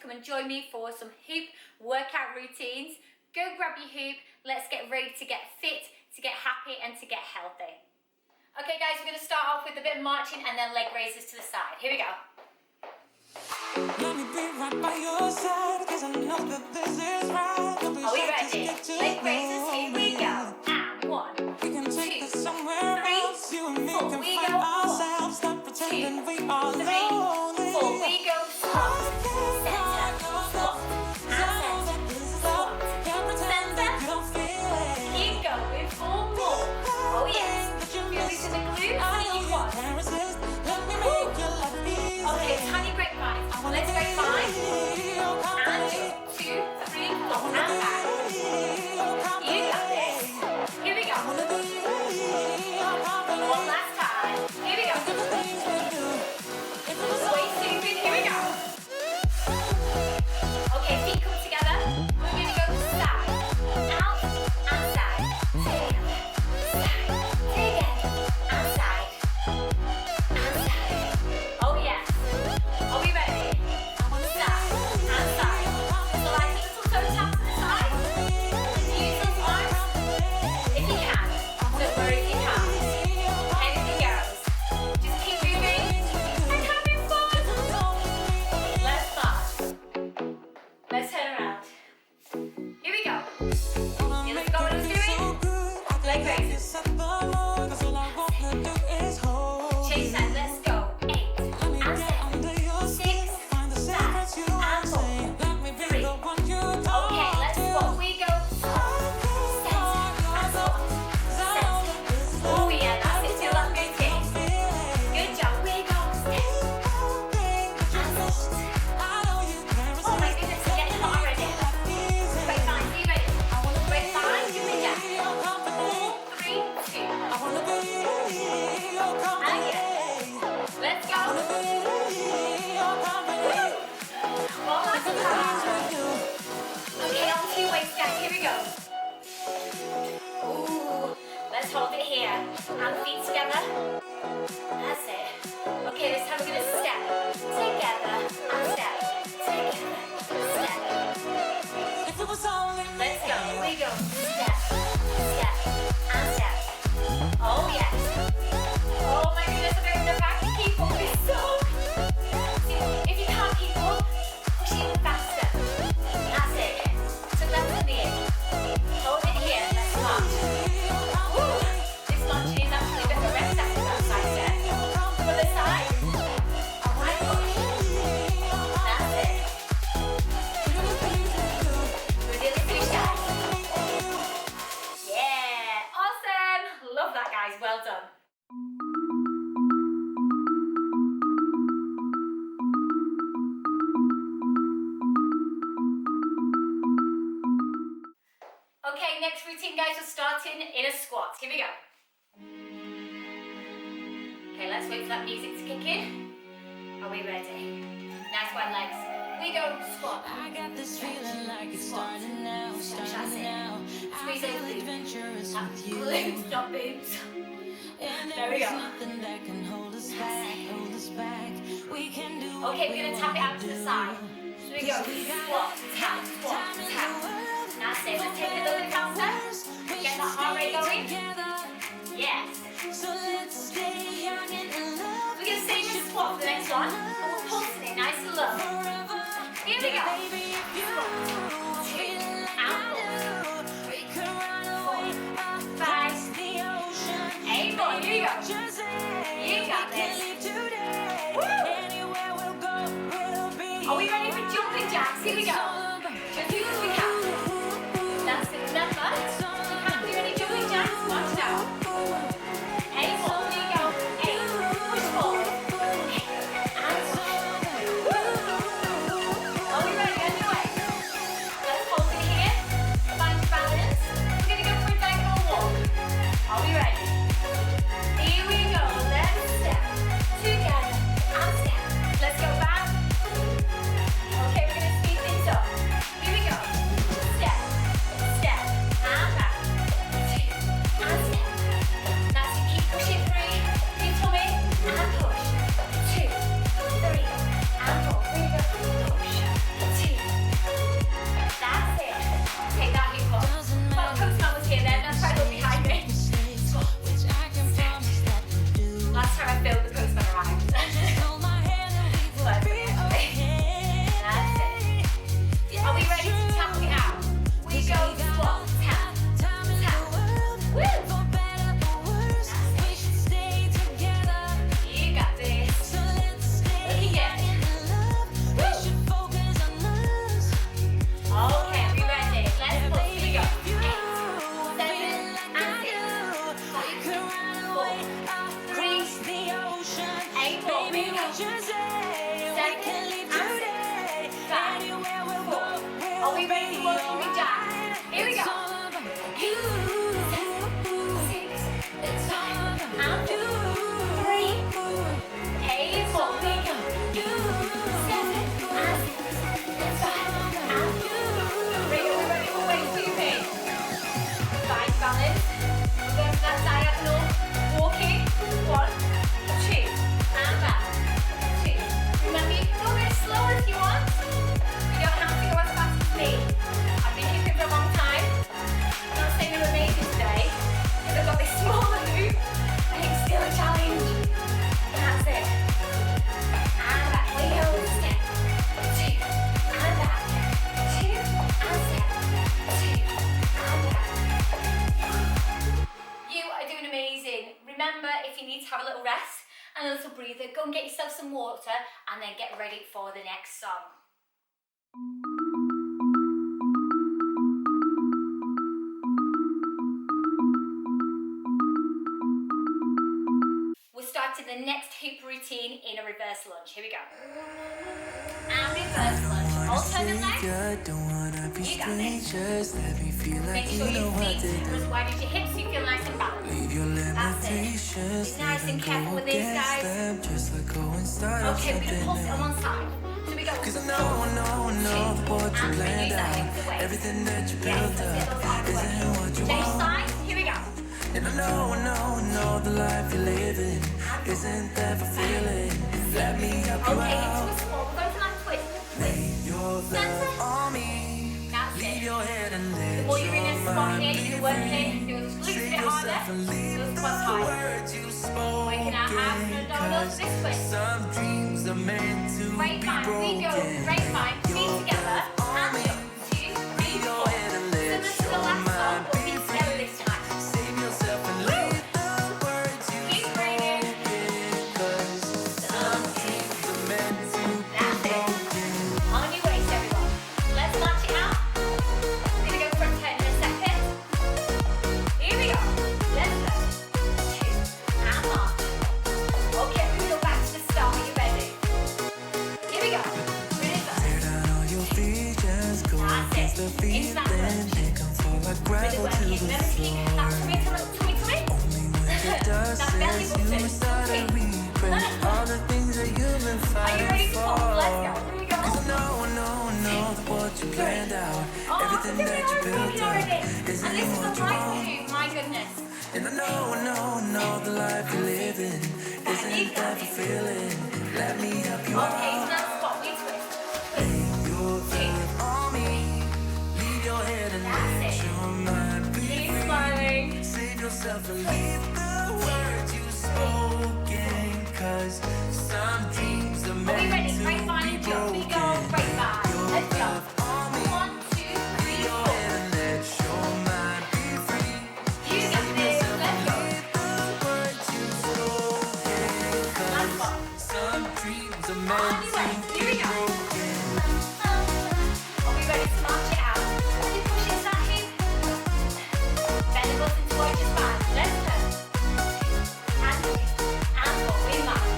come and join me for some hoop workout routines. Go grab your hoop, let's get ready to get fit, to get happy and to get healthy. Okay guys, we're going to start off with a bit of marching and then leg raises to the side. Here we go. Let me be right by your side, 'cause I know that this is right. Are we ready? Leg raises, here we go. And 1, we can take this somewhere 3, else. You and me 4, can we find go. ourselves. Stop 2, pretending we are 3, lonely. 4, we go. Squat, center, squat, and center, squat, center. Keep going, 4 more. Oh yes. Feel this in the glutes and in your quads. Okay, tiny break 5. Let's go 5. And 2, 3, 4, and back. You got this. Here we go. One last time. Here we go. Way stupid. Here we go. Okay, feet come together. We're going to go side, out, and side. Together, side, together, and side, and side. Oh yes. Are we ready? Side, and side. So like a little toe tap to the side. Use those arms. If you can. Don't worry if you can't. Anything goes. Just keep moving and having fun. Let's start. Let's turn around. Here we go. You let's go what I was doing. Leg raises. Chase that. Let's go. 8 and 7, 6, 5 and 4, 3. Okay, let's squat. We go. Center and squat. Center. Oh yeah, that's it. Feel that moving. Good job. We go. Step and squat. Oh my goodness, we're getting hot already. Break 5. Are you ready? Break 5. Give me that. 4, 3, 2. And again. Let's go. One last time. Okay, on to your waist guys. Here we go. Ooh, let's hold it here. And feet together. That's it. Okay, this time we're going to step together and step together. Step. Let's go. Here we go. Step, step, and step. Oh yes. Oh my goodness, I don't know if I can keep up this song. See, if you can't keep up, push even faster. That's it. So left to the in. Hold it here. Let's march. Woo! This marching is actually a bit of a rest after that side step. For the side. And push. That's it. We're nearly finished guys. Yeah! Awesome! Love that guys. Well done. Okay, next routine guys, we're starting in a squat. Here we go. Okay, let's wait for that music to kick in. Are we ready? Nice wide legs. We go squat. I got this feeling like it's starting now, That's starting it. now. Squeeze I those feel glutes. adventurous That's with you. glutes, not boobs. And There we there's go. nothing that can hold us back, hold us back. We can do Okay, what we're going we to tap it wanna out to the do. side. So we go squat, tap, squat, tap. That's it. Let's take it a little bit faster. Get that heart rate going. Yes. So let's stay young and in love. We're going to stay in the squat for the next one. And we're pulsing it nice and low. Here we go. Squat. 2 and 4. 5. 8 more. Here we go. You got this. Woo! Are we ready for jumping jacks? Here we go. Just do as we can. That's it. Remember, you can't do any jumping jacks. Watch it out. 8 more. Here we go. 8. Push forward. 8. And push. Woo! Are we ready? Anyway. Let's hold it here. Find your balance. We're going to go for a diagonal walk. Are we ready? Here we go. Let's step together and step. Let's go back. Okay, we're going to speed things up. need to have a little rest and a little breather, go and get yourself some water and then get ready for the next song. We're starting the next hip routine in a reverse lunge. Here we go. And reverse lunge. Alternate legs. You got this. Make sure your feet are as wide as your hips so you feel nice and balanced. That's it. Be nice and careful with these guys. Okay, we're going to pulse it on one side. So we go 1, 2, and 3. Use that hip to waist. Yes, that's it. Those arms working. Change sides. Here we go. And I know the life you're living isn't that fulfilling. Let me help you Okay, out. twist forward. We're going to like twist. Lay your Center. love on me. That's Leave it. your head and The let more you're in a your spot mind here, be you're working, free. do those glutes a Shake bit yourself harder, and leave those the squats higher. words you spoke. Working out abs and abdominals, this twist. Some dreams are meant to Great be fine, we go, broken. great fine, feet together, hands up, 2, 3, 4. Similar to the last song, but feet together this time. Save yourself and leave the words you Keep breathing. spoken. 'Cause some dreams are meant to be That's it. broken. On your waist, everyone. Let's launch it out. We're gonna go for a turn in a second. Here we go. Let's go. 2, and march. Okay, we're gonna go back to the start. Are you ready? Here we go. Reverse. Tear down all your feet, just go That's against it. the beat. Into that Then lunge. they can fall like Really gravel to working. the Remember to keep that floor. tummy to it. Only when the dust That belly says button. you start to Okay. regret all the things that you've been Are you ready fighting to for. pulse? Let's go. Here we go. 'Cause I know that what you planned out, Oh, everything look that at you me built already. up, And isn't this is what the you right want. move. My goodness. And I know the life you're living isn't that fulfilling. Let me help you Okay, so out. now spot. We twist. Lay your love on me. Leave your head and That's let it. your mind be Keep free. smiling. Save yourself and leave the words you spoken. 'Cause some dreams are Are we meant ready? to Great fine be and jump. We broken. go. Great fine. Let's go. On me. 1, 2, 3, Leave your 4. head and let your mind be free. You got this. Let's go. Leave the words you spoken. Last 'Cause one. some dreams are On meant your to way. Here we be go. broken. Are we ready to march it out? As you push into that hip, bend the button towards your spine. Let's go. And twist. And pull. We march.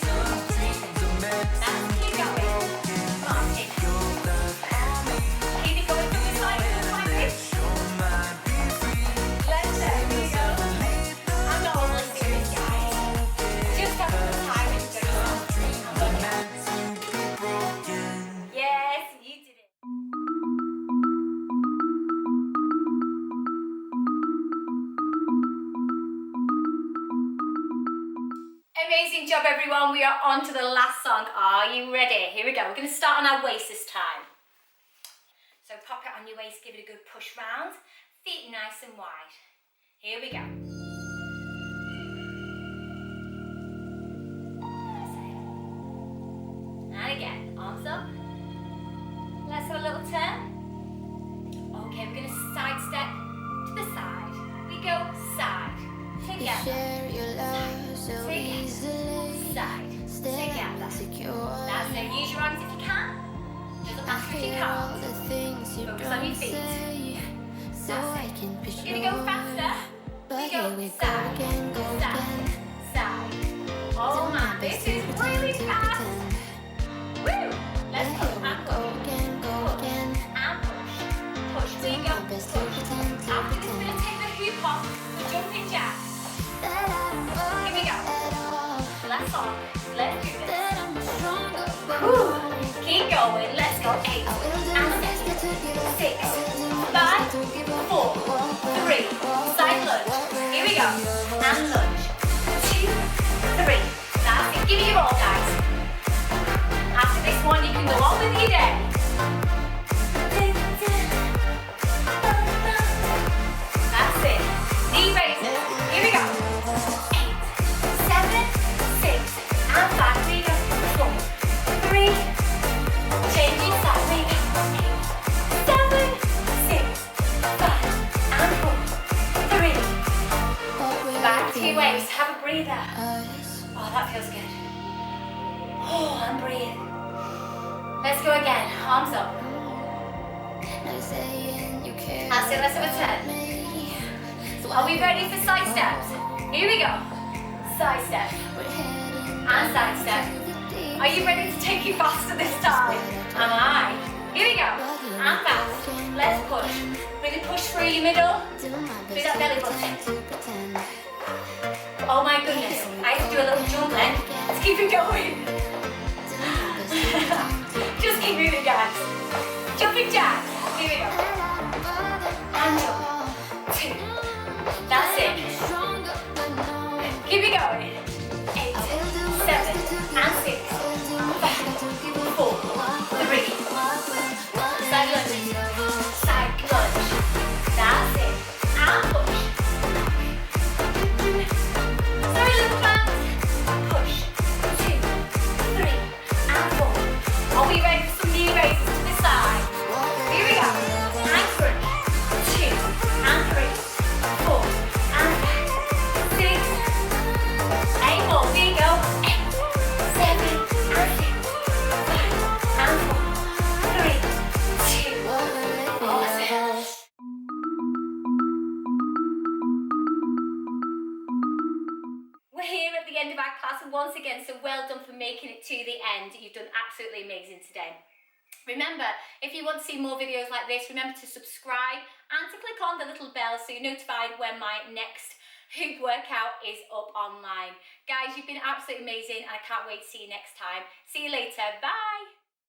Some dreams are meant to That's be keep going. broken. Marching. Your love on me. Keep it going from the side to the side. Let your mind be free. Let's go. Here we go. I'm not overly serious, guys. Just having the time and doing something. I'm working out. Meant to be broken. Yes, you did it. Amazing job, everyone. We are on to the last song. Are you ready? Here we go. We're going to start on our waist this time. So pop it on your waist, give it a good push round. Feet nice and wide. Here we go. That's it. And again, arms up. Let's have a little turn. Okay, we're going to side step to the side. We go side, You together, share your love so Together. easily. side, Still together. secure. That's it. Use your arms if you can. Doesn't I matter if you hear all can't. the things you Focus on your don't feet. say, so That's I it. can push We're gonna go you. faster. But We go here we go side, again, go side, again. side. Oh Don't man, want this to is pretend, really to fast. pretend. Woo! But Let's go here we and go push. again, go again. And push. Push. We Doing go. my best to Push. pretend, to After this, we're pretend. gonna take the hoop off the jumping jacks. That I don't worry Here we go. at all. Last song. Let's do this. That I'm stronger, but Woo! Keep going. Let's go. 8 I will do and my 7. best to give up. 6, I will do my 5, best to give up. 4, 3, side lunge. Here we go. And lunge. 2, 3. That's it. Give it your all, guys. After this one, you can go on with your day. That's it. Knee raises. Here we go. 8, 7, 6, and 5. We go. 4, 3. Changing side. We go. 8, 7, 6, 5, and 4, 3. Back to your waist. Have a breathe breather. Oh, that feels good. Oh, and breathe. Let's go again. Arms up. That's it, let's have a turn. Are we ready for side steps? Here we go. Side step. And side step. Are you ready to take it faster this time? Am I? Here we go. And fast. Let's push. Really push through your middle. Through that belly button. Oh my goodness. I have to do a little jump then. Let's keep it going. Just keep moving, guys. Jumping jacks. Here we go. And jump. 2. That's it. Keep it going. 8, 7, and 6. 5, 4, 3. Side lunge. Side lunge. That's it. And push. Sorry, little fans. Push. 2, 3, and 4. Are we ready for some knee raises to the side? Here we go. And crunch. 2, and 3, 4, and 5, 6, 8 more. Here you go. 8, 7, and 6, 5, and 4, 3, 2. Awesome. We're here at the end of our class once again, so well done for making it to the end. You've done absolutely amazing today. Remember, if you want to see more videos like this, remember to subscribe and to click on the little bell so you're notified when my next hoop workout is up online. Guys, you've been absolutely amazing and I can't wait to see you next time. See you later. Bye.